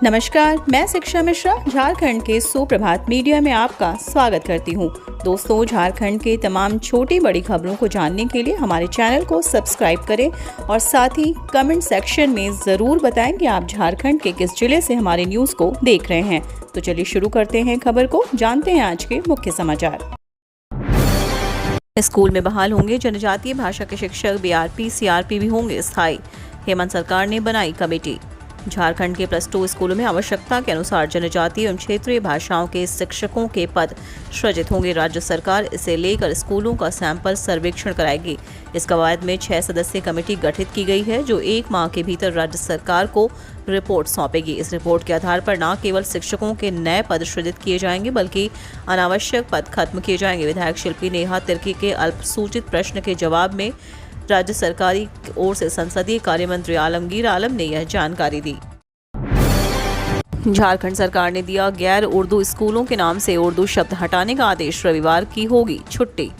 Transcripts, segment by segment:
नमस्कार, मैं शिक्षा मिश्रा झारखंड के सुप्रभात मीडिया में आपका स्वागत करती हूं। दोस्तों, झारखंड के तमाम छोटी बड़ी खबरों को जानने के लिए हमारे चैनल को सब्सक्राइब करें और साथ ही कमेंट सेक्शन में ज़रूर बताएं कि आप झारखंड के किस जिले से हमारे न्यूज़ को देख रहे हैं। तो चलिए शुरू करते हैं खबर को, जानते हैं आज के मुख्य समाचार। स्कूल में बहाल होंगे जनजातीय भाषा के शिक्षक, बीआरपी सीआरपी भी होंगे स्थायी। हेमंत सरकार ने बनाई कमेटी। झारखंड के +2 स्कूलों में आवश्यकता के अनुसार जनजातीय एवं क्षेत्रीय भाषाओं के शिक्षकों के पद सृजित होंगे। राज्य सरकार इसे लेकर स्कूलों का सैंपल सर्वेक्षण कराएगी। इस कवायद में 6 सदस्यीय कमेटी गठित की गई है, जो 1 माह के भीतर राज्य सरकार को रिपोर्ट सौंपेगी। इस रिपोर्ट के आधार पर न केवल शिक्षकों के नए पद सृजित किए जाएंगे, बल्कि अनावश्यक पद खत्म किए जाएंगे। विधायक शिल्पी नेहा तिर्की के अल्पसूचित प्रश्न के जवाब में राज्य सरकारी ओर से संसदीय कार्य मंत्री आलमगीर आलम ने यह जानकारी दी। झारखंड सरकार ने दिया गैर उर्दू स्कूलों के नाम से उर्दू शब्द हटाने का आदेश। रविवार की होगी छुट्टी।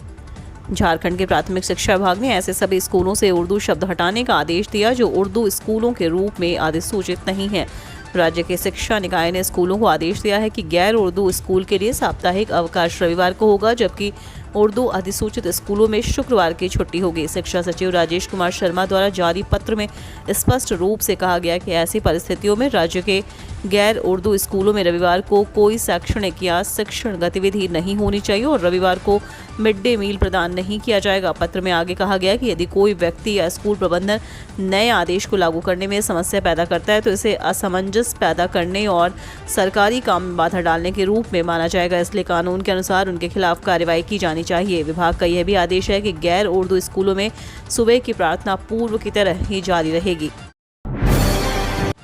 झारखंड के प्राथमिक शिक्षा विभाग ने ऐसे सभी स्कूलों से उर्दू शब्द हटाने का आदेश दिया जो उर्दू स्कूलों के रूप में अधिसूचित नहीं है। राज्य के शिक्षा निकाय ने स्कूलों को आदेश दिया है कि गैर उर्दू स्कूल के लिए साप्ताहिक अवकाश रविवार को होगा, जबकि उर्दू अधिसूचित स्कूलों में शुक्रवार की छुट्टी होगी। शिक्षा सचिव राजेश कुमार शर्मा द्वारा जारी पत्र में स्पष्ट रूप से कहा गया कि ऐसी परिस्थितियों में राज्य के गैर उर्दू स्कूलों में रविवार को कोई शैक्षणिक या शिक्षण गतिविधि नहीं होनी चाहिए और रविवार को मिड डे मील प्रदान नहीं किया जाएगा। पत्र में आगे कहा गया कि यदि कोई व्यक्ति या स्कूल प्रबंधन नए आदेश को लागू करने में समस्या पैदा करता है तो इसे असमंजस पैदा करने और सरकारी काम में बाधा डालने के रूप में माना जाएगा, इसलिए कानून के अनुसार उनके खिलाफ कार्रवाई की जानी चाहिए। विभाग का यह भी आदेश है कि गैर उर्दू स्कूलों में सुबह की प्रार्थना पूर्व की तरह ही जारी रहेगी।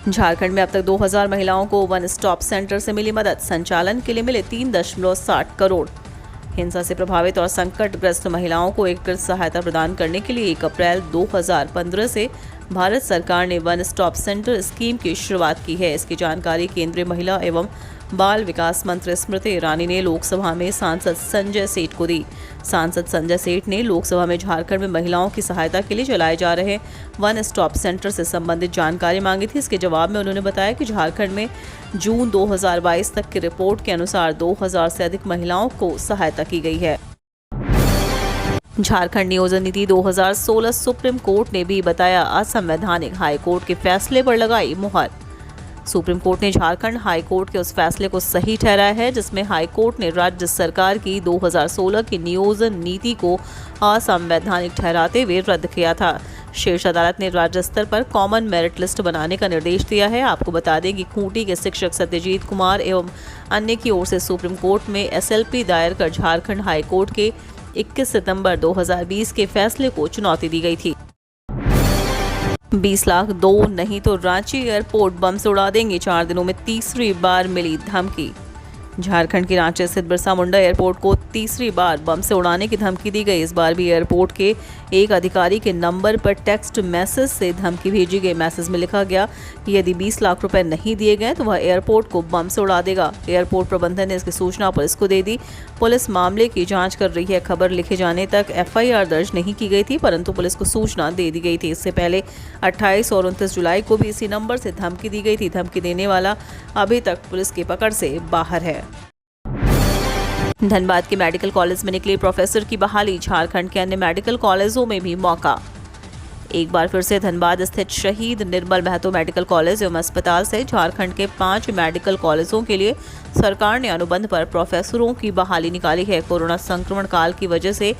झारखंड में अब तक 2000 महिलाओं को वन स्टॉप सेंटर से मिली मदद। संचालन के लिए मिले 3.60 करोड़। हिंसा से प्रभावित और संकटग्रस्त महिलाओं को एकीकृत सहायता प्रदान करने के लिए 1 अप्रैल 2015 से भारत सरकार ने वन स्टॉप सेंटर स्कीम की शुरुआत की है। इसकी जानकारी केंद्रीय महिला एवं बाल विकास मंत्री स्मृति ईरानी ने लोकसभा में सांसद संजय सेठ को दी। सांसद संजय सेठ ने लोकसभा में झारखंड में महिलाओं की सहायता के लिए चलाए जा रहे वन स्टॉप सेंटर से संबंधित जानकारी मांगी थी। इसके जवाब में उन्होंने बताया कि झारखंड में जून 2022 तक की रिपोर्ट के अनुसार 2000 से अधिक महिलाओं को सहायता की गई है। झारखंड नियोजन नीति 2016 सुप्रीम कोर्ट ने भी बताया असंवैधानिक। हाई कोर्ट के फैसले पर लगाई मुहर। सुप्रीम कोर्ट ने झारखंड हाई कोर्ट के उस फैसले को सही ठहराया है जिसमें हाई कोर्ट ने राज्य सरकार की 2016 की नियोजन नीति को असंवैधानिक ठहराते हुए रद्द किया था। शीर्ष अदालत ने राज्य स्तर पर कॉमन मेरिट लिस्ट बनाने का निर्देश दिया है। आपको बता दें कि खूंटी के शिक्षक सत्यजीत कुमार एवं अन्य की ओर से सुप्रीम कोर्ट में एसएलपी दायर कर झारखंड हाई कोर्ट के 21 सितंबर 2020 के फैसले को चुनौती दी गई थी। 20 लाख दो नहीं तो रांची एयरपोर्ट बम से उड़ा देंगे। 4 दिनों में तीसरी बार मिली धमकी। झारखंड के रांची स्थित बिरसा मुंडा एयरपोर्ट को तीसरी बार बम से उड़ाने की धमकी दी गई। इस बार भी एयरपोर्ट के एक अधिकारी के नंबर पर टेक्स्ट मैसेज से धमकी भेजी गई। मैसेज में लिखा गया कि यदि 20 लाख रुपए नहीं दिए गए तो वह एयरपोर्ट को बम से उड़ा देगा। एयरपोर्ट प्रबंधन ने इसकी सूचना पुलिस को दे दी। पुलिस मामले की जांच कर रही है। खबर लिखे जाने तक एफआईआर दर्ज नहीं की गई थी, परंतु पुलिस को सूचना दे दी गई थी। इससे पहले 28 और 29 जुलाई को भी इसी नंबर से धमकी दी गई थी। धमकी देने वाला अभी तक पुलिस की पकड़ से बाहर है। धनबाद के मेडिकल कॉलेज में निकली प्रोफेसर की बहाली। झारखंड के अन्य मेडिकल कॉलेजों में भी मौका। एक बार फिर से धनबाद स्थित शहीद निर्मल महतो मेडिकल कॉलेज एवं अस्पताल से झारखंड के 5 मेडिकल कॉलेजों के लिए सरकार ने अनुबंध पर प्रोफेसरों की बहाली निकाली है। कोरोना संक्रमण काल की वजह से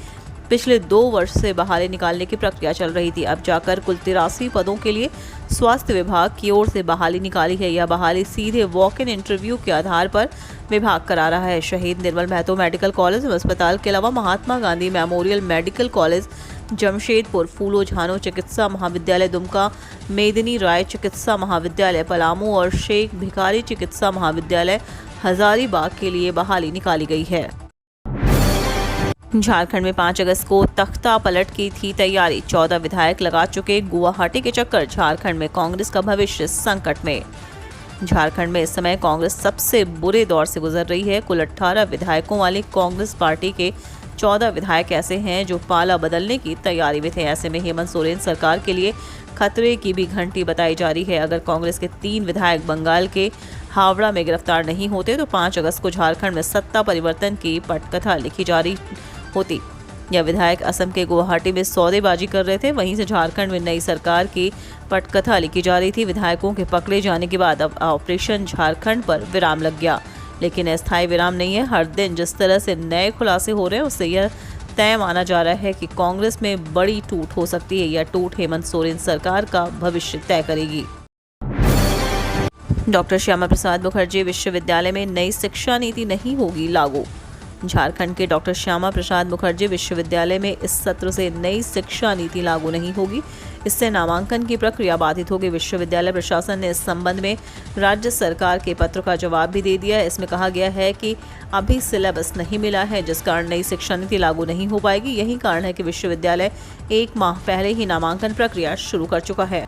पिछले 2 वर्ष से बहाली निकालने की प्रक्रिया चल रही थी। अब जाकर कुल 83 पदों के लिए स्वास्थ्य विभाग की ओर से बहाली निकाली है। यह बहाली सीधे वॉक इन इंटरव्यू के आधार पर विभाग करा रहा है। शहीद निर्मल महतो मेडिकल कॉलेज एवं अस्पताल के अलावा Mahatma Gandhi memorial medical college Jamshedpur, Phulo Jhano चिकित्सा महाविद्यालय दुमका, मेदिनी राय चिकित्सा महाविद्यालय पलामू और शेख भिखारी चिकित्सा महाविद्यालय हजारीबाग के लिए बहाली निकाली गई है। झारखंड में 5 अगस्त को तख्ता पलट की थी तैयारी। 14 विधायक लगा चुके गुवाहाटी के चक्कर। झारखंड में कांग्रेस का भविष्य संकट में। झारखंड में इस समय कांग्रेस सबसे बुरे दौर से गुजर रही है। कुल 18 विधायकों वाली कांग्रेस पार्टी के 14 विधायक ऐसे हैं जो पाला बदलने की तैयारी में थे। ऐसे में हेमंत सोरेन सरकार के लिए खतरे की भी घंटी बताई जा रही है। अगर कांग्रेस के 3 विधायक बंगाल के हावड़ा में गिरफ्तार नहीं होते तो 5 अगस्त को झारखंड में सत्ता परिवर्तन की पटकथा लिखी जा रही होती। यह विधायक असम के गुवाहाटी में सौदेबाजी कर रहे थे, वहीं से झारखंड में नई सरकार की पटकथा लिखी जा रही थी। विधायकों के पकड़े जाने के बाद अब ऑपरेशन झारखंड पर विराम लग गया, लेकिन अस्थायी विराम नहीं है। हर दिन जिस तरह से नए खुलासे हो रहे हैं उससे यह तय माना जा रहा है कि कांग्रेस में बड़ी टूट हो सकती है। यह टूट हेमंत सोरेन सरकार का भविष्य तय करेगी। डॉक्टर श्यामा प्रसाद मुखर्जी विश्वविद्यालय में नई शिक्षा नीति नहीं होगी लागू। झारखंड के डॉक्टर श्यामा प्रसाद मुखर्जी विश्वविद्यालय में इस सत्र से नई शिक्षा नीति लागू नहीं होगी। इससे नामांकन की प्रक्रिया बाधित होगी। विश्वविद्यालय प्रशासन ने इस संबंध में राज्य सरकार के पत्र का जवाब भी दे दिया है। इसमें कहा गया है कि अभी सिलेबस नहीं मिला है, जिस कारण नई शिक्षा नीति लागू नहीं हो पाएगी। यही कारण है कि विश्वविद्यालय 1 माह पहले ही नामांकन प्रक्रिया शुरू कर चुका है।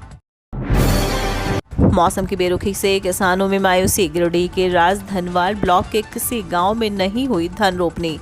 मौसम की बेरुखी से किसानों में मायूसी। गिरिडीह के राजधनवार ब्लॉक के किसी गांव में नहीं हुई धन रोपनी।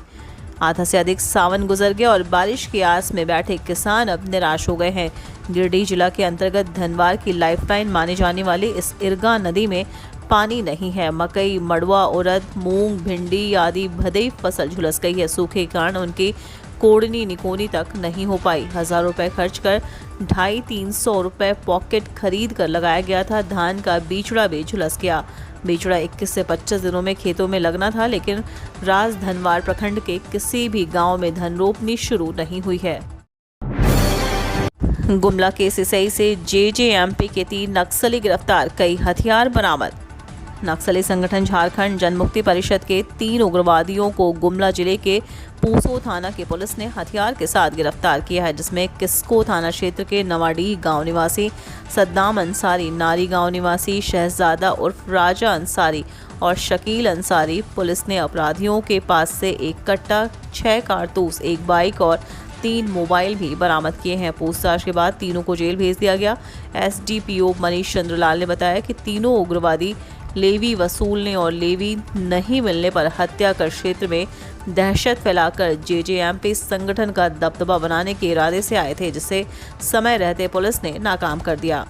आधा से अधिक सावन गुजर गया और बारिश की आस में बैठे किसान अब निराश हो गए हैं। गिरिडीह जिला के अंतर्गत धनवार की लाइफलाइन मानी जाने वाली इस इरगा नदी में पानी नहीं है। मकई, मड़वा, उड़द, मूंग, भिंडी आदि भदई फसल झुलस गई है। सूखे के कारण उनकी कोड़नी निकोनी तक नहीं हो पाई। हज़ारों रुपए खर्च कर 250-300 रुपए पॉकेट खरीद कर लगाया गया था। धान का बीचड़ा भी झुलस गया। बीचड़ा 21 से 25 दिनों में खेतों में लगना था, लेकिन राजधनवार प्रखंड के किसी भी गांव में धन रोपनी शुरू नहीं हुई है। गुमला के सिसई से जेजेएमपी के 3 नक्सली गिरफ्तार, कई हथियार बरामद। नक्सली संगठन झारखंड जनमुक्ति परिषद के 3 उग्रवादियों को गुमला जिले के पूसो थाना की पुलिस ने हथियार के साथ गिरफ्तार किया है, जिसमें किस्को थाना क्षेत्र के नवाडीह गांव निवासी सद्दाम अंसारी, नारी गांव निवासी शहजादा उर्फ राजा अंसारी और शकील अंसारी। पुलिस ने अपराधियों के पास से 1 कट्टा, 6 कारतूस, 1 बाइक और 3 मोबाइल भी बरामद किए हैं। पूछताछ के बाद तीनों को जेल भेज दिया गया। एसडीपीओ मनीष चंद्रलाल ने बताया कि तीनों उग्रवादी लेवी वसूलने और लेवी नहीं मिलने पर हत्या कर क्षेत्र में दहशत फैलाकर जेजेएमपी संगठन का दबदबा बनाने के इरादे से आए थे, जिसे समय रहते पुलिस ने नाकाम कर दिया।